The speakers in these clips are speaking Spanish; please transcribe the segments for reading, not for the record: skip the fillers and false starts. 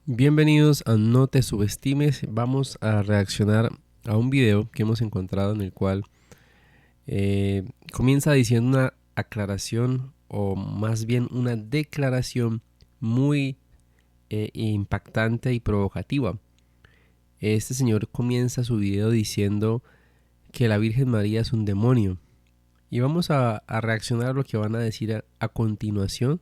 Bienvenidos a No te subestimes. Vamos a reaccionar a un video que hemos encontrado en el cual comienza diciendo una aclaración o más bien una declaración muy impactante y provocativa. Este señor comienza su video diciendo que la Virgen María es un demonio. Y vamos a reaccionar a lo que van a decir a continuación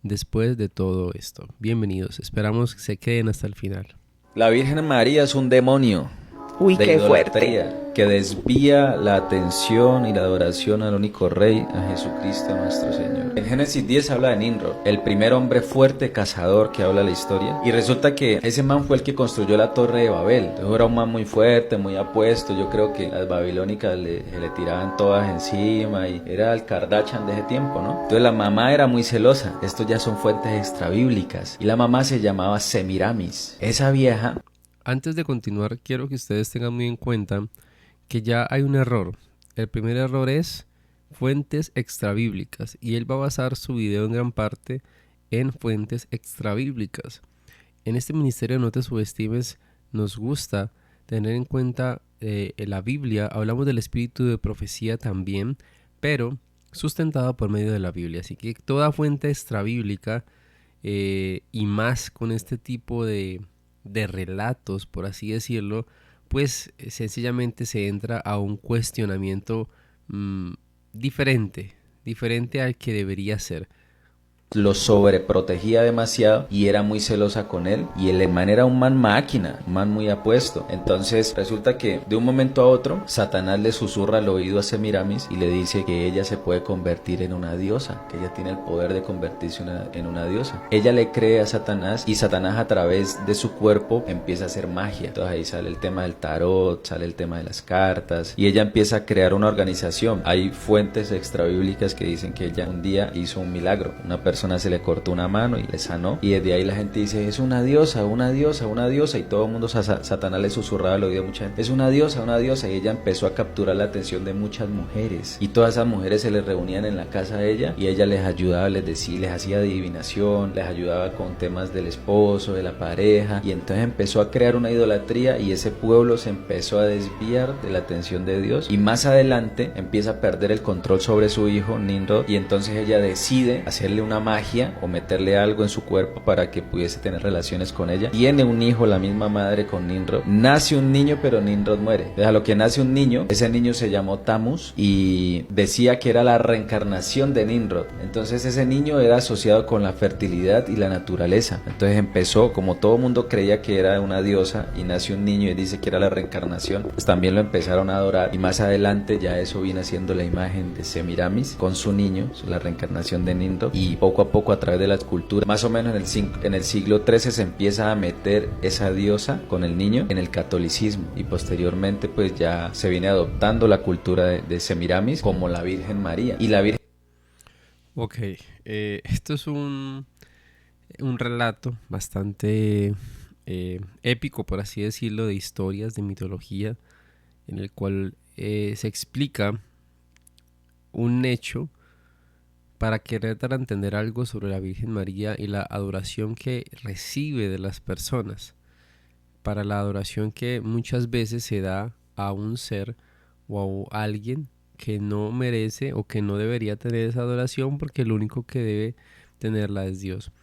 después de todo esto. Bienvenidos, esperamos que se queden hasta el final. La Virgen María es un demonio Uy, de qué idolatría fuerte. que desvía la atención y la adoración al único Rey, a Jesucristo nuestro Señor. En Génesis 10 habla de Nimrod, el primer hombre fuerte cazador que habla la historia. Y resulta que ese man fue el que construyó la Torre de Babel. Entonces era un man muy fuerte, muy apuesto. Yo creo que las babilónicas se le tiraban todas encima y era el Kardashian de ese tiempo, ¿no? Entonces la mamá era muy celosa. Estos ya son fuentes extrabíblicas. Y la mamá se llamaba Semiramis. Esa vieja... Antes de continuar, quiero que ustedes tengan muy en cuenta que ya hay un error. El primer error es fuentes extrabíblicas y él va a basar su video en gran parte en fuentes extrabíblicas. En este ministerio No te subestimes nos gusta tener en cuenta la Biblia. Hablamos del espíritu de profecía también, pero sustentado por medio de la Biblia. Así que toda fuente extrabíblica y más con este tipo de relatos, por así decirlo, pues sencillamente se entra a un cuestionamiento diferente al que debería ser. Lo sobreprotegía demasiado y era muy celosa con él, y el man era un man máquina, un man muy apuesto. Entonces resulta que de un momento a otro Satanás le susurra al oído a Semiramis y le dice que ella se puede convertir en una diosa, que ella tiene el poder de convertirse en una diosa. Ella le cree a Satanás y Satanás a través de su cuerpo empieza a hacer magia. Entonces ahí sale el tema del tarot, sale el tema de las cartas y ella empieza a crear una organización. Hay fuentes extrabíblicas que dicen que ella un día hizo un milagro. Una persona se le cortó una mano y le sanó, y desde ahí la gente dice: es una diosa, una diosa, una diosa, y todo el mundo, Satanás le susurraba al oído a mucha gente: es una diosa, y ella empezó a capturar la atención de muchas mujeres, y todas esas mujeres se les reunían en la casa de ella, y ella les ayudaba, les decía, les hacía adivinación, les ayudaba con temas del esposo, de la pareja, y entonces empezó a crear una idolatría, y ese pueblo se empezó a desviar de la atención de Dios, y más adelante empieza a perder el control sobre su hijo Nimrod, y entonces ella decide hacerle una magia o meterle algo en su cuerpo para que pudiese tener relaciones con ella. Tiene un hijo la misma madre con Nimrod. Nace un niño, pero Nimrod muere. A lo que nace un niño, ese niño se llamó Tammuz y decía que era la reencarnación de Nimrod. Entonces ese niño era asociado con la fertilidad y la naturaleza. Entonces empezó, como todo mundo creía que era una diosa y nació un niño y dice que era la reencarnación, pues también lo empezaron a adorar, y más adelante ya eso viene siendo la imagen de Semiramis con su niño, la reencarnación de Nimrod, y poco a poco a través de la escultura, más o menos en el siglo XIII se empieza a meter esa diosa con el niño en el catolicismo, y posteriormente pues ya se viene adoptando la cultura de Semiramis como la Virgen María. Y la Virgen... Ok, esto es un relato bastante épico, por así decirlo, de historias, de mitología, en el cual se explica un hecho para querer dar a entender algo sobre la Virgen María y la adoración que recibe de las personas, para la adoración que muchas veces se da a un ser o a alguien que no merece o que no debería tener esa adoración, porque el único que debe tenerla es Dios.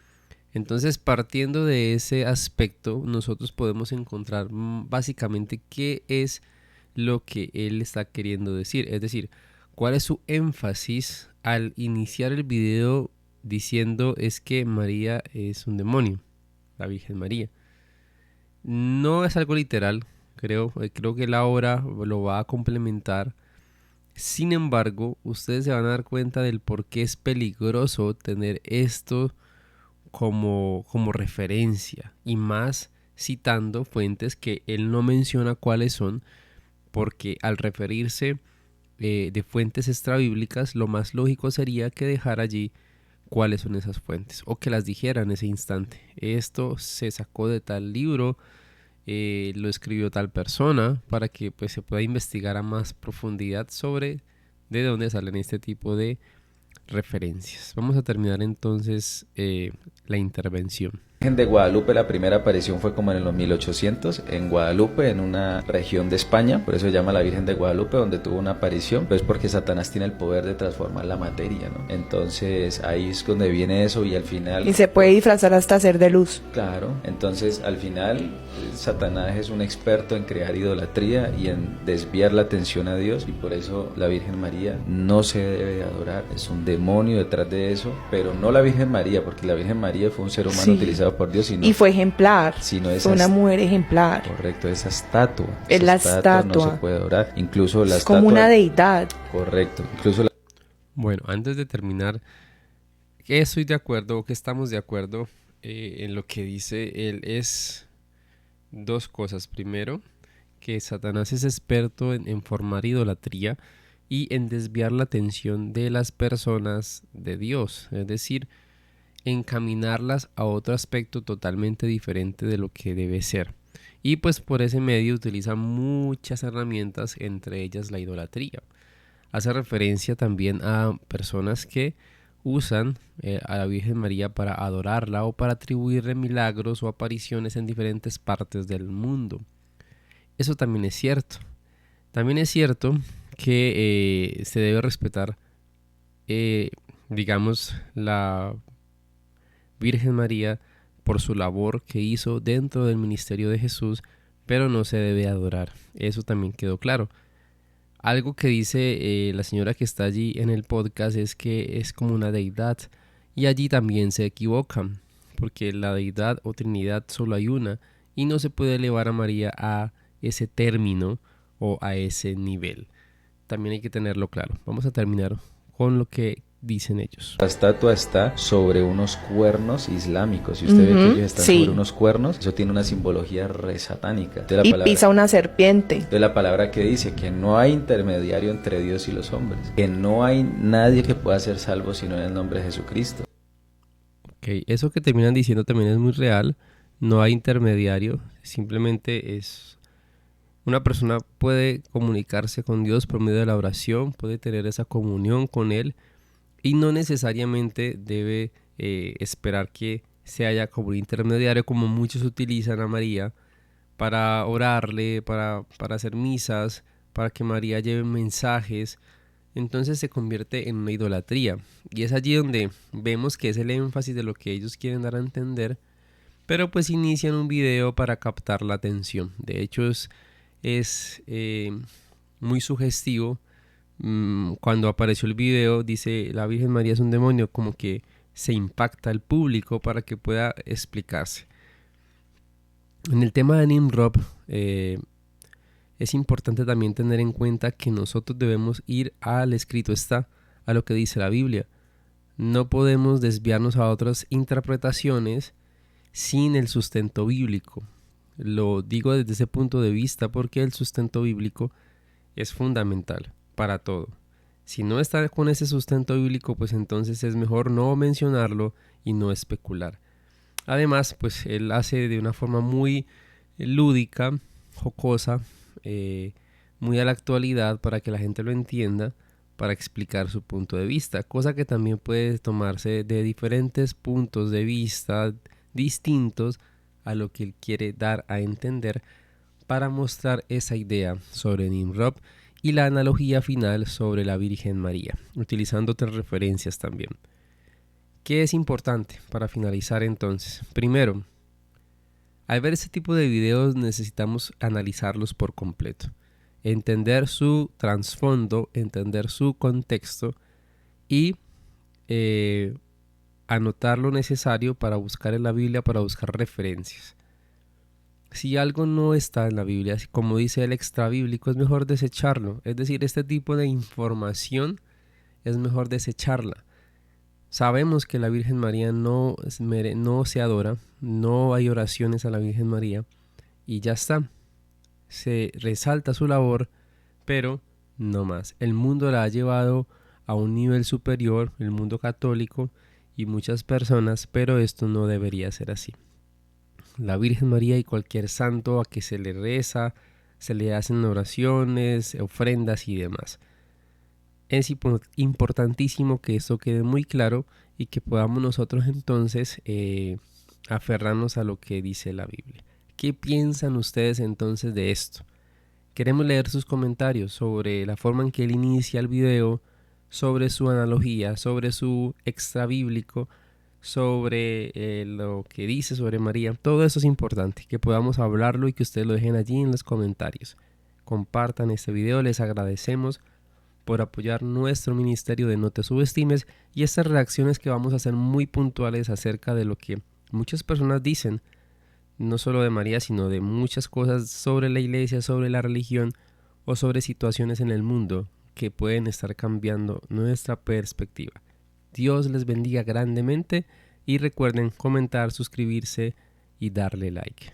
Entonces, partiendo de ese aspecto, nosotros podemos encontrar básicamente qué es lo que él está queriendo decir. Es decir, cuál es su énfasis al iniciar el video diciendo es que María es un demonio, la Virgen María. No es algo literal, creo que la obra lo va a complementar. Sin embargo, ustedes se van a dar cuenta del por qué es peligroso tener esto como referencia, y más citando fuentes que él no menciona cuáles son, porque al referirse de fuentes extrabíblicas, lo más lógico sería que dejara allí cuáles son esas fuentes, o que las dijera en ese instante. Esto se sacó de tal libro, lo escribió tal persona, para que pues se pueda investigar a más profundidad sobre de dónde salen este tipo de referencias. Vamos a terminar entonces la intervención. Virgen de Guadalupe, la primera aparición fue como en los 1800 en Guadalupe, en una región de España, por eso se llama la Virgen de Guadalupe, donde tuvo una aparición, pues porque Satanás tiene el poder de transformar la materia, ¿no? Entonces ahí es donde viene eso y al final... Y se puede disfrazar hasta ser de luz. Claro, entonces al final Satanás es un experto en crear idolatría y en desviar la atención a Dios, y por eso la Virgen María no se debe de adorar, es un demonio detrás de eso, pero no la Virgen María, porque la Virgen María fue un ser humano utilizado por Dios, y fue ejemplar, fue una mujer ejemplar. Correcto, esa estatua. Es la estatua. No se puede adorar, incluso la es como una deidad. Correcto, incluso Bueno, antes de terminar, que estoy de acuerdo, que estamos de acuerdo en lo que dice él, es dos cosas. Primero, que Satanás es experto en formar idolatría y en desviar la atención de las personas de Dios, es decir, encaminarlas a otro aspecto totalmente diferente de lo que debe ser. Y pues por ese medio utiliza muchas herramientas, entre ellas la idolatría. Hace referencia también a personas que usan a la Virgen María para adorarla o para atribuirle milagros o apariciones en diferentes partes del mundo. Eso también es cierto. También es cierto que se debe respetar, digamos, la Virgen María por su labor que hizo dentro del ministerio de Jesús, pero no se debe adorar. Eso también quedó claro. Algo que dice la señora que está allí en el podcast es que es como una deidad, y allí también se equivocan, porque la deidad o Trinidad solo hay una y no se puede elevar a María a ese término o a ese nivel. También hay que tenerlo claro. Vamos a terminar con lo que dicen ellos. La estatua está sobre unos cuernos islámicos. Si usted ve que ellos están sobre unos cuernos, eso tiene una simbología re satánica. Pisa una serpiente. De la palabra que dice que no hay intermediario entre Dios y los hombres, que no hay nadie que pueda ser salvo sino en el nombre de Jesucristo. Ok, eso que terminan diciendo también es muy real. No hay intermediario, simplemente es... Una persona puede comunicarse con Dios por medio de la oración, puede tener esa comunión con Él, y no necesariamente debe esperar que se haya como un intermediario, como muchos utilizan a María para orarle, para hacer misas, para que María lleve mensajes. Entonces se convierte en una idolatría, y es allí donde vemos que es el énfasis de lo que ellos quieren dar a entender, pero pues inician un video para captar la atención. De hecho es muy sugestivo. Cuando apareció el video, dice la Virgen María es un demonio, como que se impacta al público para que pueda explicarse. En el tema de Nimrod, es importante también tener en cuenta que nosotros debemos ir al escrito está, a lo que dice la Biblia. No podemos desviarnos a otras interpretaciones sin el sustento bíblico. Lo digo desde ese punto de vista porque el sustento bíblico es fundamental para todo. Si no está con ese sustento bíblico, pues entonces es mejor no mencionarlo y no especular. Además, pues él hace de una forma muy lúdica, jocosa, muy a la actualidad para que la gente lo entienda, para explicar su punto de vista, cosa que también puede tomarse de diferentes puntos de vista distintos a lo que él quiere dar a entender para mostrar esa idea sobre Nimrod y la analogía final sobre la Virgen María, utilizando otras referencias también. ¿Qué es importante para finalizar entonces? Primero, al ver este tipo de videos necesitamos analizarlos por completo, entender su trasfondo, entender su contexto y anotar lo necesario para buscar en la Biblia, para buscar referencias. Si algo no está en la Biblia, como dice el extra bíblico, es mejor desecharlo. Es decir, este tipo de información es mejor desecharla. Sabemos que la Virgen María no se adora, no hay oraciones a la Virgen María y ya está. Se resalta su labor, pero no más. El mundo la ha llevado a un nivel superior, el mundo católico y muchas personas, pero esto no debería ser así. La Virgen María y cualquier santo a que se le reza, se le hacen oraciones, ofrendas y demás. Es importantísimo que esto quede muy claro y que podamos nosotros entonces aferrarnos a lo que dice la Biblia. ¿Qué piensan ustedes entonces de esto? Queremos leer sus comentarios sobre la forma en que él inicia el video, sobre su analogía, sobre su extra bíblico, sobre lo que dice sobre María. Todo eso es importante, que podamos hablarlo y que ustedes lo dejen allí en los comentarios. Compartan este video, les agradecemos por apoyar nuestro ministerio de No Te Subestimes y estas reacciones que vamos a hacer muy puntuales acerca de lo que muchas personas dicen, no solo de María, sino de muchas cosas sobre la iglesia, sobre la religión o sobre situaciones en el mundo que pueden estar cambiando nuestra perspectiva. Dios les bendiga grandemente y recuerden comentar, suscribirse y darle like.